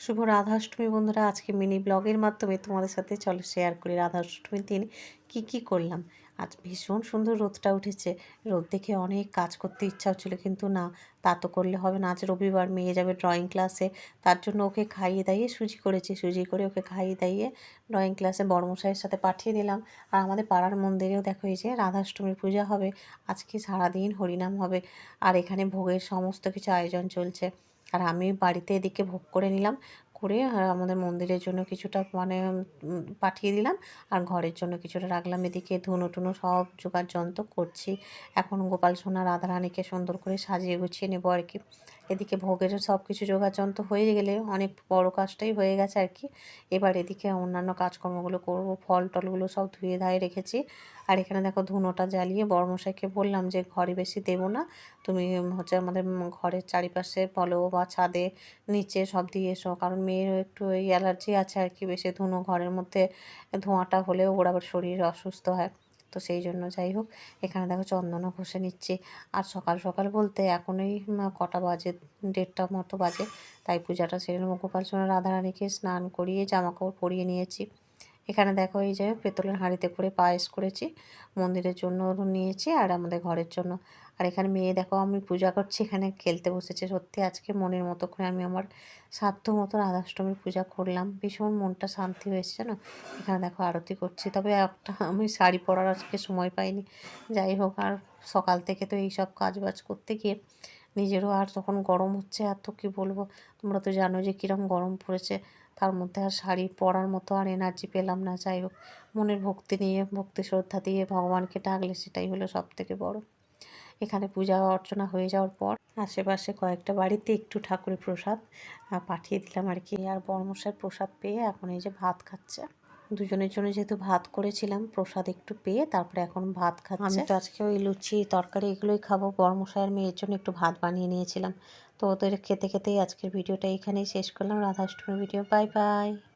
শুভ রাধাষ্টমী বন্ধুরা। আজকে মিনি ব্লগের মাধ্যমে তোমাদের সাথে চলো শেয়ার করি রাধাষ্টমীর দিন কি করলাম। আজ ভীষণ সুন্দর রোদটা উঠেছে। রোদ দেখে অনেক কাজ করতে ইচ্ছা হচ্ছিলো, কিন্তু না, তা তো করলে হবে না। আজ রবিবার, মেয়ে যাবে ড্রয়িং ক্লাসে, তার জন্য ওকে খাইয়ে দাইয়ে সুজি করেছি। সুজি করে ওকে খাইয়ে দাইয়ে ড্রয়িং ক্লাসে বড়মশাইয়ের সাথে পাঠিয়ে দিলাম। আর আমাদের পাড়ার মন্দিরেও দেখো এই যে রাধাষ্টমীর পূজা হবে। আজকে সারাদিন হরিনাম হবে, আর এখানে ভোগের সমস্ত কিছু আয়োজন চলছে। আর আমি বাড়িতে এদিকে ভোগ করে নিলাম, করে আর আমাদের মন্দিরের জন্য কিছুটা মানে পাঠিয়ে দিলাম, আর ঘরের জন্য কিছুটা রাখলাম। এদিকে ধুনো টুনো সব জোগাড় যন্ত্র করছি। এখন গোপাল সোনা রাধারানীকে সুন্দর করে সাজিয়ে গুছিয়ে নেবো আর কি। এদিকে ভোগের সব কিছু জোগাড় যন্ত্র হয়ে গেলে অনেক বড় কাজটাই হয়ে গেছে আর কি। এবার এদিকে অন্যান্য কাজকর্মগুলো করব। ফল টলগুলো সব ধুয়ে ধায়ে রেখেছি। আর এখানে দেখো ধুনোটা জ্বালিয়ে বড়মশাইকে বললাম যে ঘরে বেশি দেবো না, তুমি হচ্ছে আমাদের ঘরের চারিপাশে বলো বা ছাদে নিচে সব দিয়ে এসো, কারণ মেয়েরও একটু এই অ্যালার্জি আছে আর কি। বেশি ধুনো ঘরের মধ্যে ধোঁয়াটা হলেও ওর আবার শরীর অসুস্থ হয়, তো সেই জন্য যাই হোক। এখানে দেখো চন্দনও ঘষে নিচ্ছি। আর সকাল সকাল বলতে এখন এই কটা বাজে, 1:30 মতো বাজে। তাই পূজাটা সেরে নেবো। গোপাল সোনা রাধারানীকে স্নান করিয়ে জামা কাপড় পরিয়ে নিয়েছি। এখানে দেখো এই যে পেতলের হাঁড়িতে করে পায়েস করেছি, মন্দিরের জন্য নিয়েছি আর আমাদের ঘরের জন্য। আর এখানে মেয়ে দেখো আমি পূজা করছি, এখানে খেলতে বসেছে। সত্যি আজকে মনের মতো করে আমি আমার সাধ্য মতো রাধাষ্টমীর পূজা করলাম। ভীষণ মনটা শান্তি হয়েছে জানো। এখানে দেখো আরতি করছি, তবে একটা আমি শাড়ি পরার আজকে সময় পাইনি। যাই হোক, আর সকাল থেকে তো এইসব কাজ বাজ করতে গিয়ে নিজেরও, আর তখন গরম হচ্ছে এত, কি বলবো। তোমরা তো জানো যে কীরকম গরম পড়েছে, তার মধ্যে আর শাড়ি পরার মতো আর এনার্জি পেলাম না। যাই হোক, মনের ভক্তি নিয়ে, ভক্তি শ্রদ্ধা দিয়ে ভগবানকে ডাকলে সেটাই হলো সব থেকে বড়। এখানে পূজা অর্চনা হয়ে যাওয়ার পর আশেপাশে কয়েকটা বাড়িতে একটু ঠাকুরের প্রসাদ পাঠিয়ে দিলাম আর কি। আর বর্মশার প্রসাদ পেয়ে এখন এই যে ভাত খাচ্ছে। দুজনের জন্য যেহেতু ভাত করেছিলাম, প্রসাদ একটু পেয়ে তারপরে এখন ভাত খাচ্ছে। আমি তো আজকে ওই লুচি তরকারি এগুলোই খাবো। বর্মশায়ের মেয়ের জন্য একটু ভাত বানিয়ে নিয়েছিলাম। তো ওদের খেতে খেতেই আজকের ভিডিওটা এখানেই শেষ করলাম। রাধাষ্টমীর ভিডিও। Bye bye.